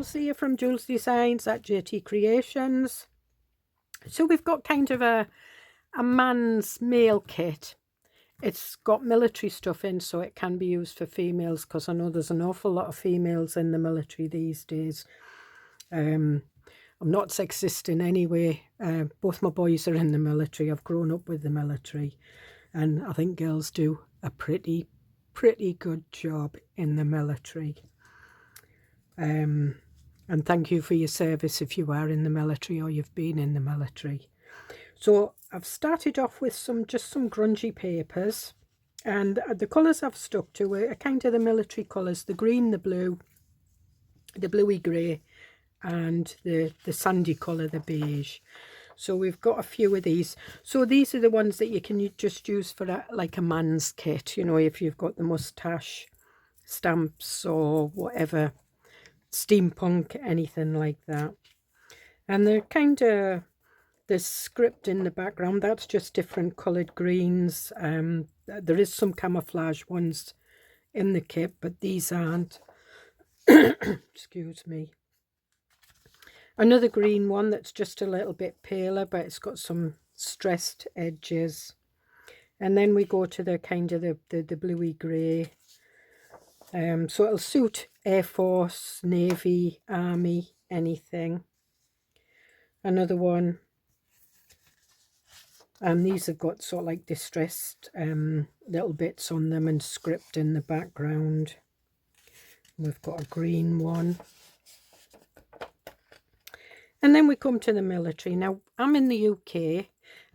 Jules here from Joolsedesigns at JT Creations. So we've got kind of a man's male kit. It's got military stuff in, so it can be used for females, because I know there's an awful lot of females in the military these days. I'm not sexist in any way. Both my boys are in the military. I've grown up with the military, and I think girls do a pretty good job in the military. And thank you for your service if you are in the military or you've been in the military. So I've started off with just some grungy papers, and the colours I've stuck to are kind of the military colours: the green, the blue, the bluey grey, and the sandy colour, the beige. So we've got a few of these. So these are the ones that you can just use for like a man's kit, you know, if you've got the moustache stamps or whatever, steampunk, anything like that. And they're kind of, there's script in the background. That's just different coloured greens. There is some camouflage ones in the kit, but these aren't. Excuse me. Another green one that's just a little bit paler, but it's got some stressed edges. And then we go to the kind of the bluey grey. So it'll suit Air Force, Navy, Army, anything. Another one. And these have got sort of like distressed little bits on them and script in the background. We've got a green one. And then we come to the military. Now, I'm in the UK.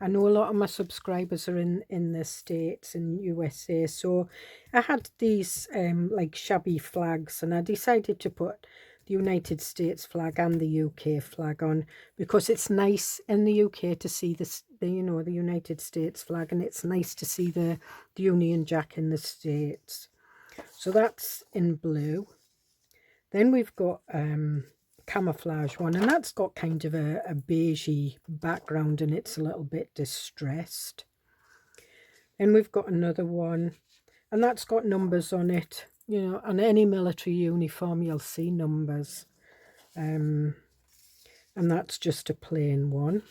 I know a lot of my subscribers are in the States and USA. So I had these like shabby flags, and I decided to put the United States flag and the UK flag on, because it's nice in the UK to see the United States flag, and it's nice to see the Union Jack in the States. So that's in blue. Then we've got camouflage one, and that's got kind of a beigey background, and it's a little bit distressed. Then we've got another one, and that's got numbers on it. You know, on any military uniform you'll see numbers, and that's just a plain one.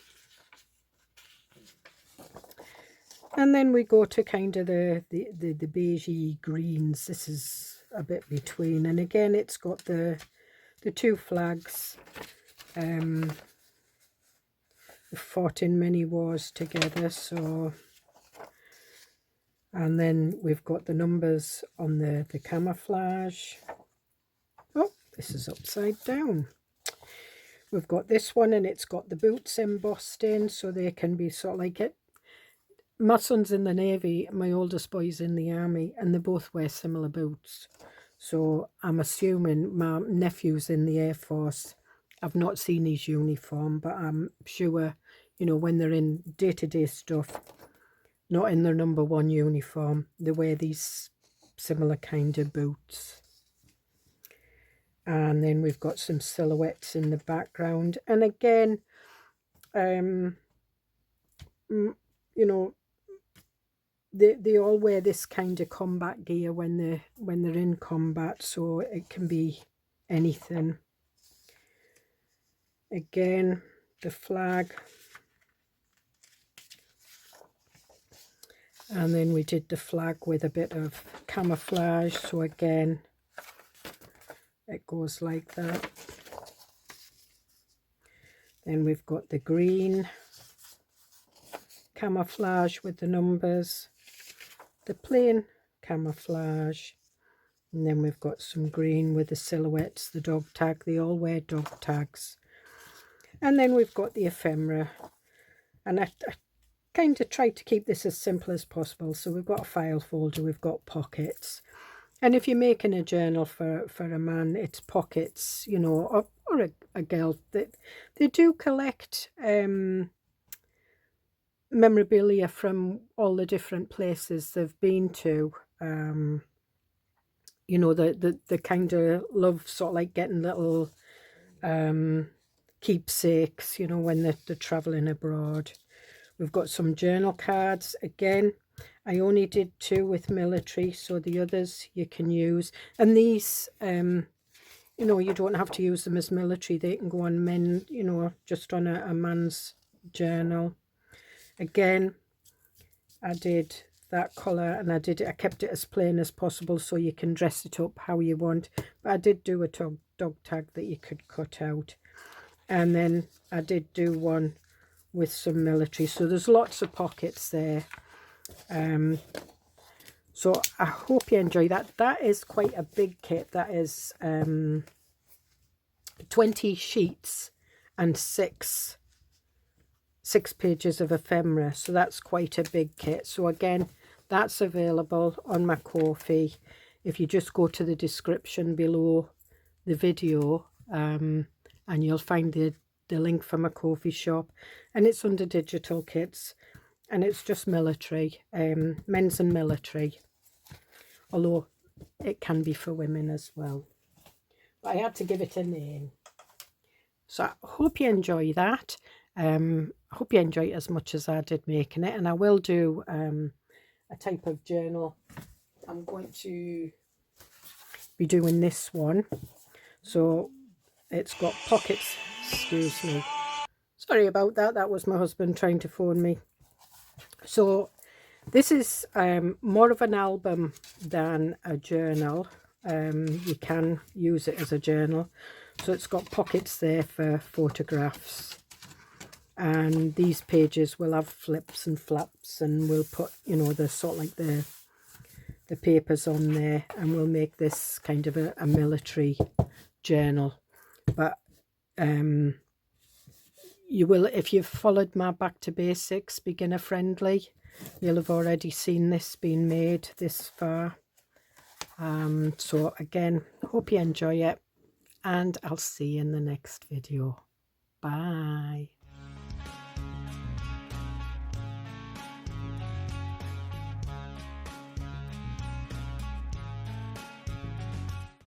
And then we go to kind of the beigey greens. This is a bit between, and again it's got the two flags. We've fought in many wars together, so, and then we've got the numbers on the camouflage. Oh, this is upside down. We've got this one, and it's got the boots embossed in, so they can be sort of like it. My son's in the Navy, my oldest boy's in the Army, and they both wear similar boots. So I'm assuming my nephew's in the Air Force. I've not seen his uniform, but I'm sure, you know, when they're in day-to-day stuff, not in their #1 uniform, they wear these similar kind of boots. And then we've got some silhouettes in the background. And again, you know, they all wear this kind of combat gear when they're in combat, so it can be anything. Again, the flag. And then we did the flag with a bit of camouflage, so again it goes like that. Then we've got the green camouflage with the numbers, the plain camouflage, and then we've got some green with the silhouettes, the dog tag. They all wear dog tags. And then we've got the ephemera, and I kind of tried to keep this as simple as possible. So we've got a file folder, we've got pockets, and if you're making a journal for a man, it's pockets, you know, or a girl. They do collect memorabilia from all the different places they've been to. You know, the kind of love sort of like getting little keepsakes, you know, when they're traveling abroad. We've got some journal cards. Again, I only did 2 with military, so the others you can use. And these you know, you don't have to use them as military. They can go on men, you know, just on a man's journal. Again, I did that colour, and I kept it as plain as possible so you can dress it up how you want. But I did do a dog tag that you could cut out. And then I did do one with some military. So there's lots of pockets there. So I hope you enjoy that. That is quite a big kit. That is 20 sheets and six pages of ephemera. So that's quite a big kit. So again, that's available on my Ko-fi. If you just go to the description below the video, and you'll find the link for my Ko-fi shop, and it's under digital kits, and it's just military, men's and military, although it can be for women as well. But I had to give it a name. So I hope you enjoy that. I hope you enjoy it as much as I did making it, and I will do a type of journal. I'm going to be doing this one. So it's got pockets. Excuse me. Sorry about that. That was my husband trying to phone me. So this is more of an album than a journal. You can use it as a journal. So it's got pockets there for photographs. And these pages will have flips and flaps, and we'll put, you know, the sort of like the papers on there, and we'll make this kind of a military journal. But you will, if you've followed my Back to Basics beginner friendly, you'll have already seen this being made this far. So again, hope you enjoy it, and I'll see you in the next video. Bye.